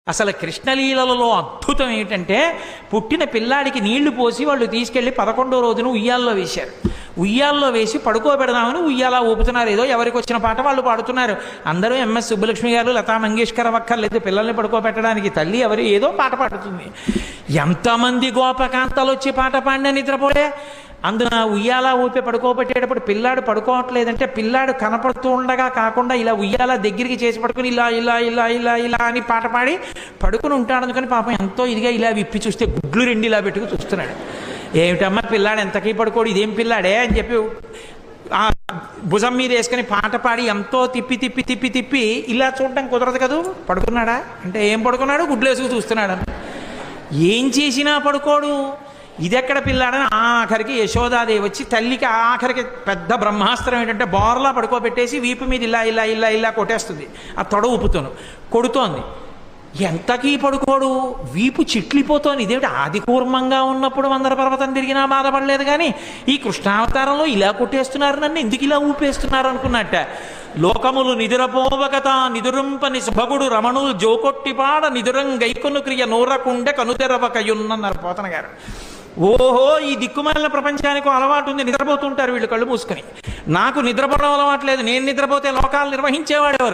అసలు కృష్ణలీలలో అద్భుతం ఏంటంటే పుట్టిన పిల్లాడికి నీళ్లు పోసి వాళ్ళు తీసుకెళ్లి 11వ రోజున ఉయ్యాల్లో వేశారు. ఉయ్యాల్లో వేసి పడుకోబెడదామని ఉయ్యాలా ఊపుతున్నారు. ఏదో ఎవరికి వచ్చిన పాట వాళ్ళు పాడుతున్నారు. అందరూ ఎంఎస్ సుబ్బలక్ష్మి గారు, లతా మంగేష్కర్ అక్కర్లేదు పిల్లల్ని పడుకోబెట్టడానికి. తల్లి ఎవరు ఏదో పాట పాడుతుంది. ఎంతమంది గోపకాంతలు వచ్చి పాట పాడినా నిద్రపోలే. అందున ఉయ్యాల ఊపి పడుకోబెట్టేటప్పుడు పిల్లాడు పడుకోవట్లేదంటే పిల్లాడు కనపడుతూ ఉండగా కాకుండా ఇలా ఉయ్యాల దగ్గరికి చేసి పడుకుని ఇలా ఇలా ఇలా ఇలా ఇలా అని పాట పాడి పడుకుని ఉంటాడు. అందుకని పాపం ఎంతో ఇదిగా ఇలా విప్పి చూస్తే గుడ్లు రెండు ఇలా పెట్టుకు చూస్తున్నాడు. ఏమిటమ్మా పిల్లాడు ఎంతకీ పడుకోడు, ఇదేం పిల్లాడే అని చెప్పి ఆ భుజం మీద వేసుకుని పాట పాడి ఎంతో తిప్పి తిప్పి తిప్పి తిప్పి ఇలా చూడటం కుదరదు కదూ. పడుకున్నాడా అంటే ఏం పడుకున్నాడు, గుడ్లు వేసుకు చూస్తున్నాడు. ఏం చేసినా పడుకోడు. ఇదెక్కడ పిల్లాడని ఆఖరికి యశోదాదేవి వచ్చి తల్లికి ఆఖరికి పెద్ద బ్రహ్మాస్త్రం ఏంటంటే బోర్లా పడుకోబెట్టేసి వీపు మీద ఇలా ఇలా ఇలా ఇలా కొట్టేస్తుంది. ఆ తొడ ఊపుతాను కొడుతోంది. ఎంతకీ పడుకోడు, వీపు చిట్లిపోతోంది. ఇదేమిటి ఆదికూర్మంగా ఉన్నప్పుడు మందర పర్వతం తిరిగినా బాధపడలేదు కానీ ఈ కృష్ణావతారంలో ఇలా కొట్టేస్తున్నారు, నన్ను ఎందుకు ఇలా ఊపేస్తున్నారు అనుకున్నట్ట. లోకములు నిదురపోవగత నిదురింపని సుభగుడు రమణులు జోకొట్టిపాడ నిదురం గైకొను క్రియ నూరకుండె కనుతెరవకయున్నన్నారు పోతన గారు. ఓహో ఈ దిక్కుమాలిన ప్రపంచానికి అలవాటు ఉంది, నిద్రపోతుంటారు వీళ్ళు కళ్ళు మూసుకొని. నాకు నిద్రపోవడం అలవాటు లేదు. నేను నిద్రపోతే లోకాలు నిర్వహించేవాడెవరు?